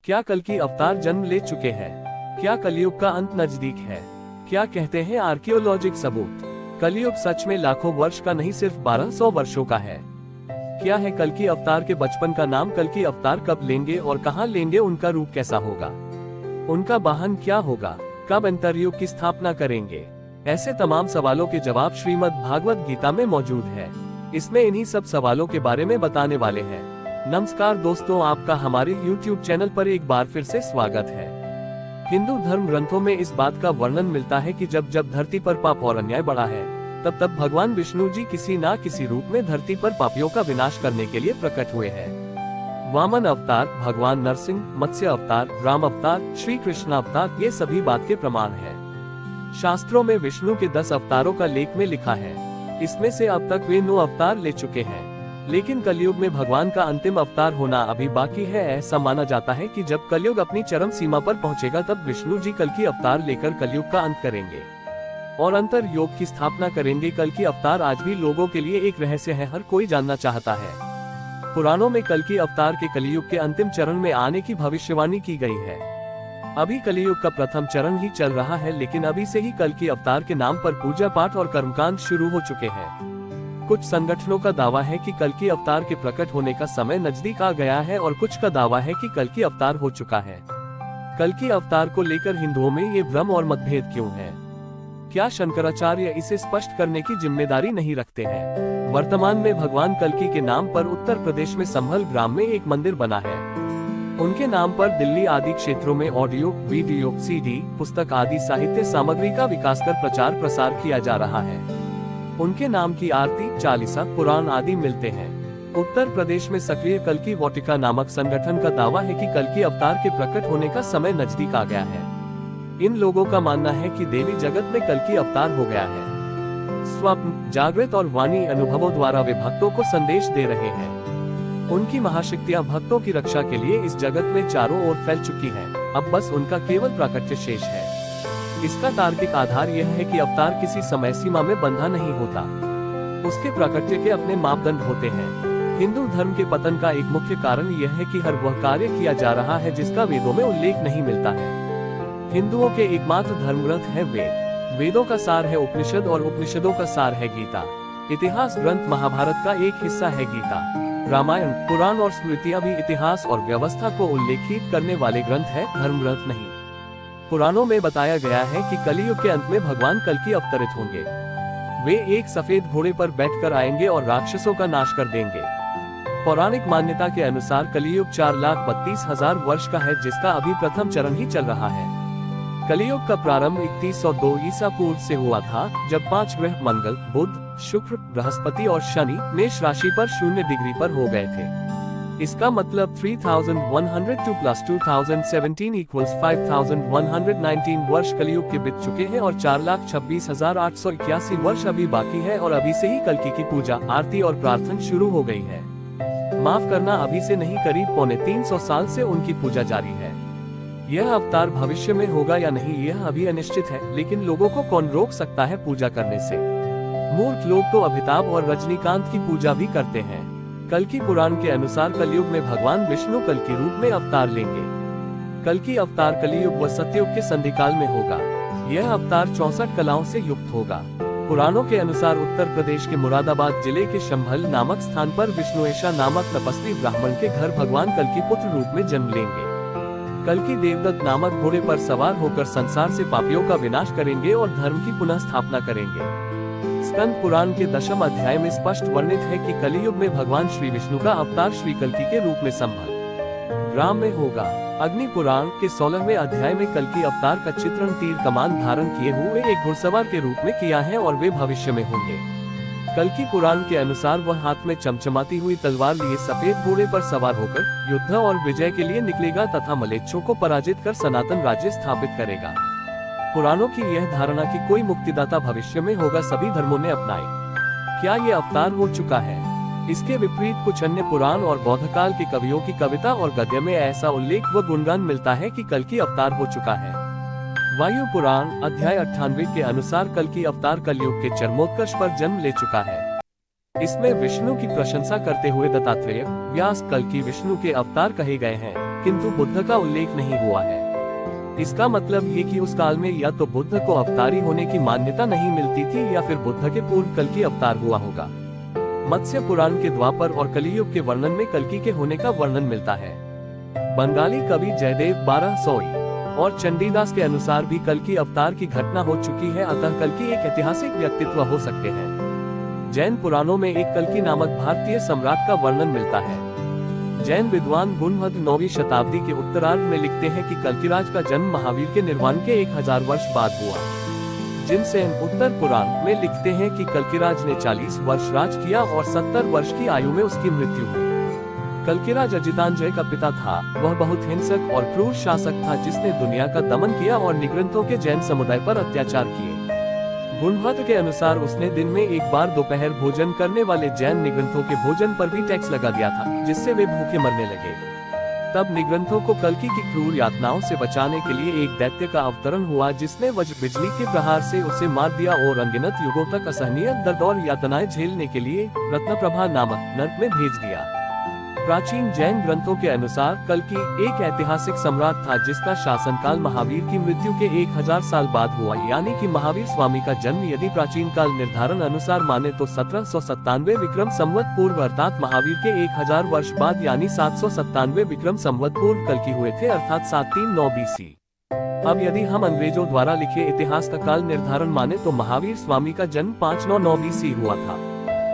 क्या कल्कि अवतार जन्म ले चुके हैं? क्या कलयुग का अंत नजदीक है? क्या कहते हैं आर्कियोलॉजिक सबूत? कलयुग सच में लाखों वर्ष का नहीं, सिर्फ 1200 वर्षों का है। क्या है कल्कि अवतार के बचपन का नाम? कल्कि अवतार कब लेंगे और कहां लेंगे? उनका रूप कैसा होगा? उनका वाहन क्या होगा? कब अंतर्युग की स्थापना करेंगे? ऐसे तमाम सवालों के जवाब श्रीमद् भागवत गीता में मौजूद है। इसमें इन्हीं सब सवालों के बारे में बताने वाले हैं। नमस्कार दोस्तों, आपका हमारे YouTube चैनल पर एक बार फिर से स्वागत है। हिंदू धर्म ग्रंथों में इस बात का वर्णन मिलता है कि जब जब धरती पर पाप और अन्याय बढ़ा है, तब तब भगवान विष्णु जी किसी न किसी रूप में धरती पर पापियों का विनाश करने के लिए प्रकट हुए हैं। वामन अवतार, भगवान नरसिंह, मत्स्य अवतार, राम अवतार, श्री कृष्ण अवतार, ये सभी बात के प्रमाण हैं। शास्त्रों में विष्णु के 10 अवतारों का लेख में लिखा है। इसमें से अब तक वे 9 अवतार ले चुके हैं, लेकिन कलयुग में भगवान का अंतिम अवतार होना अभी बाकी है। ऐसा माना जाता है कि जब कलयुग अपनी चरम सीमा पर पहुंचेगा, तब विष्णु जी कल्कि अवतार लेकर कलयुग का अंत करेंगे और अंतर योग की स्थापना करेंगे। कल्कि अवतार आज भी लोगों के लिए एक रहस्य है, हर कोई जानना चाहता है। पुराणों में कल्कि अवतार के कलयुग के अंतिम चरण में आने की भविष्यवाणी की गई है। अभी कलयुग का प्रथम चरण ही चल रहा है, लेकिन अभी से ही कल्कि अवतार के नाम पर पूजा पाठ और कर्मकांड शुरू हो चुके हैं। कुछ संगठनों का दावा है कि कल्कि अवतार के प्रकट होने का समय नजदीक आ गया है और कुछ का दावा है कि कल्कि अवतार हो चुका है। कल्कि अवतार को लेकर हिंदुओं में ये भ्रम और मतभेद क्यों है? क्या शंकराचार्य इसे स्पष्ट करने की जिम्मेदारी नहीं रखते हैं? वर्तमान में भगवान कल्कि के नाम पर उत्तर प्रदेश में संभल ग्राम में एक मंदिर बना है। उनके नाम पर दिल्ली आदि क्षेत्रों में ऑडियो, वीडियो, CD, पुस्तक आदि साहित्य सामग्री का विकास कर प्रचार प्रसार किया जा रहा है। उनके नाम की आरती, चालीसा, पुराण आदि मिलते हैं। उत्तर प्रदेश में सक्रिय कल्कि वाटिका नामक संगठन का दावा है कि कल्कि अवतार के प्रकट होने का समय नजदीक आ गया है। इन लोगों का मानना है कि देवी जगत में कल्कि अवतार हो गया है। स्वप्न, जागृत और वाणी अनुभवों द्वारा वे भक्तों को संदेश दे रहे हैं। उनकी महाशक्तियां भक्तों की रक्षा के लिए इस जगत में चारों ओर फैल चुकी हैं। अब बस उनका केवल प्राकट्य शेष है। इसका तार्किक आधार यह है कि अवतार किसी समय सीमा में बंधा नहीं होता। उसके प्राकट्य के अपने मापदंड होते हैं। हिंदू धर्म के पतन का एक मुख्य कारण यह है कि हर वह कार्य किया जा रहा है जिसका वेदों में उल्लेख नहीं मिलता है। हिंदुओं के एकमात्र धर्म ग्रंथ है वेद। वेदों का सार है उपनिषद और उपनिषदों का सार है गीता। इतिहास ग्रंथ महाभारत का एक हिस्सा है गीता। रामायण, पुराण और स्मृतियां भी इतिहास और व्यवस्था को उल्लेखित करने वाले ग्रंथ है, धर्म ग्रंथ नहीं। पुराणों में बताया गया है कि कलियुग के अंत में भगवान कल्कि अवतरित होंगे। वे एक सफेद घोड़े पर बैठकर आएंगे और राक्षसों का नाश कर देंगे। पौराणिक मान्यता के अनुसार कलियुग 4,32,000 वर्ष का है, जिसका अभी प्रथम चरण ही चल रहा है। कलियुग का प्रारंभ 3102 ईसा पूर्व से हुआ था, जब 5 ग्रह मंगल, बुध, शुक्र, बृहस्पति और शनि मेष राशि पर 0 डिग्री पर हो गए थे। इसका मतलब 3102 + 2017 = 5119 वर्ष कलियुग के बीत चुके हैं और 4,26,881 वर्ष अभी बाकी है और अभी से ही कल्कि की पूजा, आरती और प्रार्थना शुरू हो गई है। माफ करना, अभी से नहीं, करीब 350 साल से उनकी पूजा जारी है। यह अवतार भविष्य में होगा या नहीं, यह अभी अनिश्चित है, लेकिन लोगों को कौन रोक सकता है पूजा करने से? मूर्ख लोग तो अमिताभ और रजनीकांत की पूजा भी करते हैं। कल्कि पुराण के अनुसार कलयुग में भगवान विष्णु कल्कि रूप में अवतार लेंगे। कल्कि अवतार कलियुग व सतयुग के संधिकाल में होगा। यह अवतार 64 कलाओं से युक्त होगा। पुराणों के अनुसार उत्तर प्रदेश के मुरादाबाद जिले के शंभल नामक स्थान पर विष्णुएशा नामक तपस्वी ब्राह्मण के घर भगवान कल्कि पुत्र रूप में जन्म लेंगे। कल्कि देवदत्त नामक घोड़े पर सवार होकर संसार से पापियों का विनाश करेंगे और धर्म की पुनः स्थापना करेंगे। स्कंद पुराण के 10वें अध्याय में स्पष्ट वर्णित है कि कलियुग में भगवान श्री विष्णु का अवतार श्री कल्कि के रूप में संभल ग्राम में होगा। अग्नि पुराण के 16वें अध्याय में कल्कि अवतार का चित्रण तीर कमान धारण किए हुए एक घुड़सवार के रूप में किया है और वे भविष्य में होंगे। कल्कि पुराण के अनुसार वह हाथ में चमचमाती हुई तलवार लिए सफेद घोड़े पर सवार होकर युद्ध और विजय के लिए निकलेगा तथा मलेच्छों को पराजित कर सनातन राज्य स्थापित करेगा। पुराणों की यह धारणा कि कोई मुक्तिदाता भविष्य में होगा सभी धर्मों ने अपनाई। क्या ये अवतार हो चुका है? इसके विपरीत कुछ अन्य पुराण और बौद्ध काल के कवियों की कविता और गद्य में ऐसा उल्लेख व गुणगान मिलता है कि कल्कि अवतार हो चुका है। वायु पुराण अध्याय 98 के अनुसार कल्कि अवतार कलयुग के चरमोत्कर्ष पर जन्म ले चुका है। इसमें विष्णु की प्रशंसा करते हुए दत्तात्रेय, व्यास कल्कि विष्णु के अवतार कहे गए हैं। किंतु बुद्ध का उल्लेख नहीं हुआ है। इसका मतलब ये कि उस काल में या तो बुद्ध को अवतारी होने की मान्यता नहीं मिलती थी या फिर बुद्ध के पूर्व कल्कि अवतार हुआ होगा। मत्स्य पुराण के द्वापर और कलियुग के वर्णन में कल्कि के होने का वर्णन मिलता है। बंगाली कवि जयदेव 1200 और चंडीदास के अनुसार भी कल्कि अवतार की घटना हो चुकी है, अतः कल्कि एक ऐतिहासिक व्यक्तित्व हो सकते हैं। जैन पुराणों में एक कल्कि नामक भारतीय सम्राट का वर्णन मिलता है। जैन विद्वान गुणवद 9वीं शताब्दी के उत्तरार्ध में लिखते हैं कि कल्किराज का जन्म महावीर के निर्वाण के 1000 वर्ष बाद हुआ। जिनसेन उत्तर पुराण में लिखते हैं कि कल्किराज ने 40 वर्ष राज किया और 70 वर्ष की आयु में उसकी मृत्यु हुई। कल्किराज अजितांजय का पिता था। वह बहुत हिंसक और क्रूर शासक था जिसने दुनिया का दमन किया और निग्रंथों के जैन समुदाय पर अत्याचार किए। गुणवद के अनुसार उसने दिन में एक बार दोपहर भोजन करने वाले जैन निग्रंथों के भोजन पर भी टैक्स लगा दिया था, जिससे वे भूखे मरने लगे। तब निग्रंथों को कल्कि की क्रूर यातनाओं से बचाने के लिए एक दैत्य का अवतरण हुआ, जिसने वज्र बिजली के प्रहार से उसे मार दिया और अनगिनत युगों तक असहनीय दर्द और यातनाएं झेलने के लिए रत्नप्रभा नामक नर्क में भेज दिया। प्राचीन जैन ग्रंथों के अनुसार कल्कि एक ऐतिहासिक सम्राट था जिसका शासनकाल महावीर की मृत्यु के 1000 साल बाद हुआ, यानी कि महावीर स्वामी का जन्म यदि प्राचीन काल निर्धारण अनुसार माने तो 1797 विक्रम संवत पूर्व अर्थात महावीर के 1000 वर्ष बाद यानी 797 विक्रम संवत पूर्व कल्कि हुए थे, अर्थात 739 BC। अब यदि हम अंग्रेजों द्वारा लिखे इतिहास का काल निर्धारण माने तो महावीर स्वामी का जन्म 599 BC हुआ था।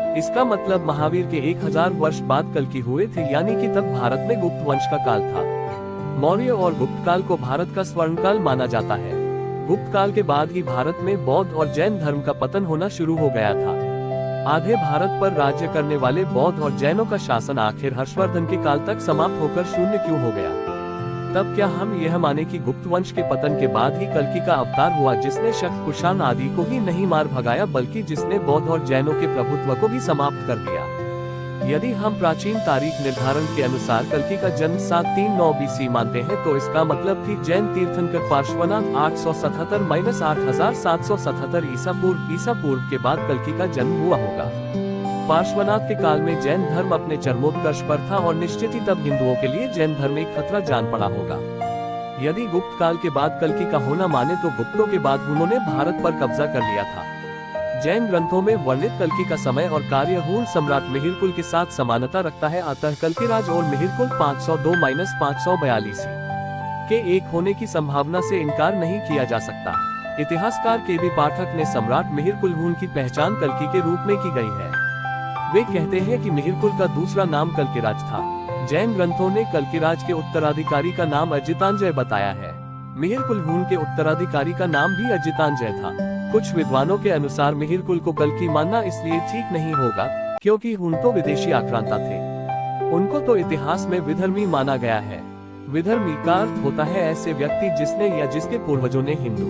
इसका मतलब महावीर के 1000 वर्ष बाद कल्कि हुए थे, यानी कि तब भारत में गुप्त वंश का काल था। मौर्य और गुप्त काल को भारत का स्वर्ण काल माना जाता है। गुप्त काल के बाद ही भारत में बौद्ध और जैन धर्म का पतन होना शुरू हो गया था। आधे भारत पर राज्य करने वाले बौद्ध और जैनों का शासन आखिर हर्षवर्धन के काल तक समाप्त होकर शून्य क्यों हो गया? तब क्या हम यह माने कि गुप्त वंश के पतन के बाद ही कल्कि का अवतार हुआ, जिसने शक कुषाण आदि को ही नहीं मार भगाया बल्कि जिसने बौद्ध और जैनों के प्रभुत्व को भी समाप्त कर दिया? यदि हम प्राचीन तारीख निर्धारण के अनुसार कल्कि का जन्म 739 BC मानते हैं तो इसका मतलब कि जैन तीर्थंकर पार्श्वनाथ 877-8777 ईसा पूर्व के बाद कल्कि का जन्म हुआ होगा। पार्श्वनाथ के काल में जैन धर्म अपने चरमोत्कर्ष पर था और निश्चित ही तब हिंदुओं के लिए जैन धर्म एक खतरा जान पड़ा होगा। यदि गुप्त काल के बाद कल्कि का होना माने तो गुप्तों के बाद हुनों ने भारत पर कब्जा कर लिया था। जैन ग्रंथों में वर्णित कल्कि का समय और कार्य हुन सम्राट मिहिरकुल के साथ समानता रखता है, अतः कल्किराज और मिहिरकुल 502-542 के एक होने की संभावना से इनकार नहीं किया जा सकता। इतिहासकार के.बी. पाठक ने सम्राट मिहिरकुल हुन की पहचान कल्कि के रूप में की गई है। वे कहते हैं कि मिहिरकुल का दूसरा नाम कल्किराज था। जैन ग्रंथों ने कल्किराज के उत्तराधिकारी का नाम अजितांजय बताया है। मिहिरकुल हुन के उत्तराधिकारी का नाम भी अजितांजय था। कुछ विद्वानों के अनुसार मिहिरकुल को कल्कि मानना इसलिए ठीक नहीं होगा क्योंकि हुन तो विदेशी आक्रांता थे। उनको तो इतिहास में विधर्मी माना गया है। विधर्मी का अर्थ होता है ऐसे व्यक्ति जिसने या जिसके पूर्वजों ने हिंदू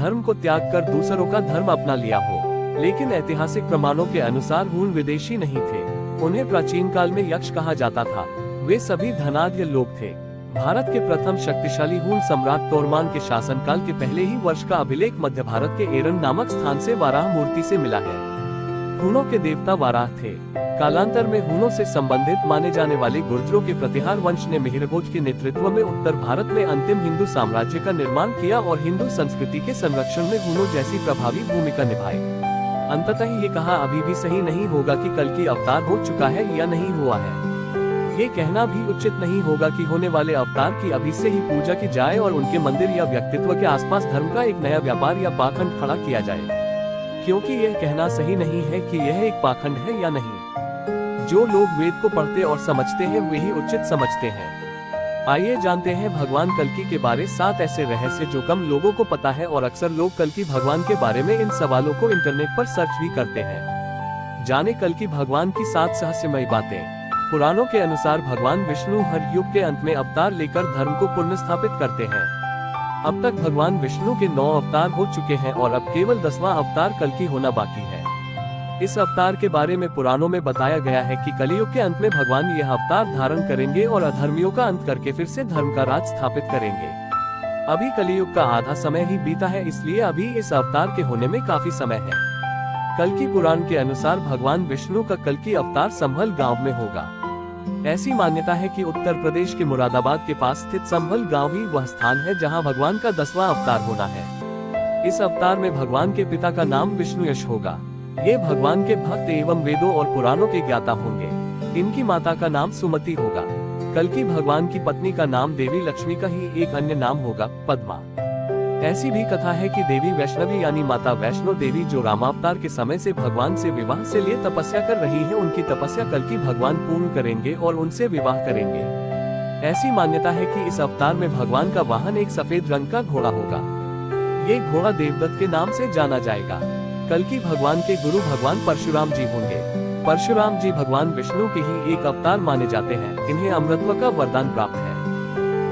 धर्म को त्याग कर दूसरों का धर्म अपना लिया हो। लेकिन ऐतिहासिक प्रमाणों के अनुसार हुन विदेशी नहीं थे। उन्हें प्राचीन काल में यक्ष कहा जाता था। वे सभी धनाढ्य लोग थे। भारत के प्रथम शक्तिशाली हुन सम्राट तोरमान के शासनकाल के पहले ही वर्ष का अभिलेख मध्य भारत के एरन नामक स्थान से वाराह मूर्ति से मिला है। हुनों के देवता वाराह थे। कालांतर में हुनों से संबंधित माने जाने वाले गुर्जरों के प्रतिहार वंश ने मिहिरभोज के नेतृत्व में उत्तर भारत में अंतिम हिंदू साम्राज्य का निर्माण किया और हिंदू संस्कृति के संरक्षण में हुनों जैसी प्रभावी भूमिका निभाई। अंततः ये कहा अभी भी सही नहीं होगा कि कल्कि अवतार हो चुका है या नहीं हुआ है। ये कहना भी उचित नहीं होगा कि होने वाले अवतार की अभी से ही पूजा की जाए और उनके मंदिर या व्यक्तित्व के आसपास धर्म का एक नया व्यापार या पाखंड खड़ा किया जाए, क्योंकि यह कहना सही नहीं है कि यह एक पाखंड है या नहीं। जो लोग वेद को पढ़ते और समझते हैं वे ही उचित समझते हैं। आइए जानते हैं भगवान कल्कि के बारे 7 ऐसे रहस्य जो कम लोगों को पता है और अक्सर लोग कल्कि भगवान के बारे में इन सवालों को इंटरनेट पर सर्च भी करते हैं। जाने कल्कि भगवान की 7 रहस्यमयी बातें। पुराणों के अनुसार भगवान विष्णु हर युग के अंत में अवतार लेकर धर्म को पुनर्स्थापित करते हैं। अब तक भगवान विष्णु के 9 अवतार हो चुके हैं और अब केवल 10वां अवतार कल्कि होना बाकी है। इस अवतार के बारे में पुराणों में बताया गया है कि कलियुग के अंत में भगवान यह अवतार धारण करेंगे और अधर्मियों का अंत करके फिर से धर्म का राज स्थापित करेंगे। अभी कलियुग का आधा समय ही बीता है, इसलिए अभी इस अवतार के होने में काफी समय है। कल्कि पुराण के अनुसार भगवान विष्णु का कल्कि अवतार संभल गांव में होगा। ऐसी मान्यता है कि उत्तर प्रदेश के मुरादाबाद के पास स्थित संभल गांव ही वह स्थान है जहां भगवान का 10वां अवतार होना है। इस अवतार में भगवान के पिता का नाम विष्णु यश होगा। ये भगवान के भक्त एवं वेदों और पुराणों के ज्ञाता होंगे। इनकी माता का नाम सुमति होगा। कल्कि भगवान की पत्नी का नाम देवी लक्ष्मी का ही एक अन्य नाम होगा, पद्मा। ऐसी भी कथा है कि देवी वैष्णवी यानी माता वैष्णो देवी जो रामावतार के समय से भगवान से विवाह से लिए तपस्या कर रही है, उनकी तपस्या कल्कि भगवान पूर्ण करेंगे और उनसे विवाह करेंगे। ऐसी मान्यता है कि इस अवतार में भगवान का वाहन एक सफेद रंग का घोड़ा होगा। ये घोड़ा देवदत्त के नाम से जाना जाएगा। कल्कि भगवान के गुरु भगवान परशुराम जी होंगे। परशुराम जी भगवान विष्णु के ही एक अवतार माने जाते हैं। इन्हें अमृतत्व का वरदान प्राप्त है।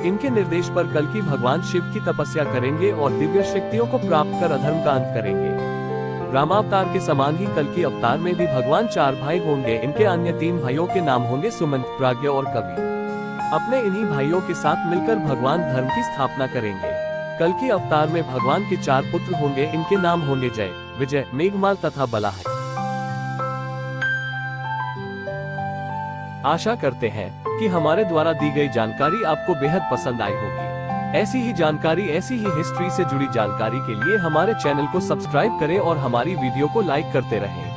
इनके निर्देश पर कल्कि भगवान शिव की तपस्या करेंगे और दिव्य शक्तियों को प्राप्त कर अधर्म का अंत करेंगे। रामावतार के समान ही कल्कि अवतार में भी भगवान 4 भाई होंगे। इनके अन्य 3 भाइयों के नाम होंगे सुमंत, प्राज्ञ और कवि। अपने इन्हीं भाइयों के साथ मिलकर भगवान धर्म की स्थापना करेंगे। कल्कि अवतार में भगवान के 4 पुत्र होंगे। इनके नाम होंगे जय, विजय, मेघमाल तथा बलाह। आशा करते हैं कि हमारे द्वारा दी गई जानकारी आपको बेहद पसंद आई होगी। ऐसी ही जानकारी, ऐसी ही हिस्ट्री से जुड़ी जानकारी के लिए हमारे चैनल को सब्सक्राइब करें और हमारी वीडियो को लाइक करते रहें।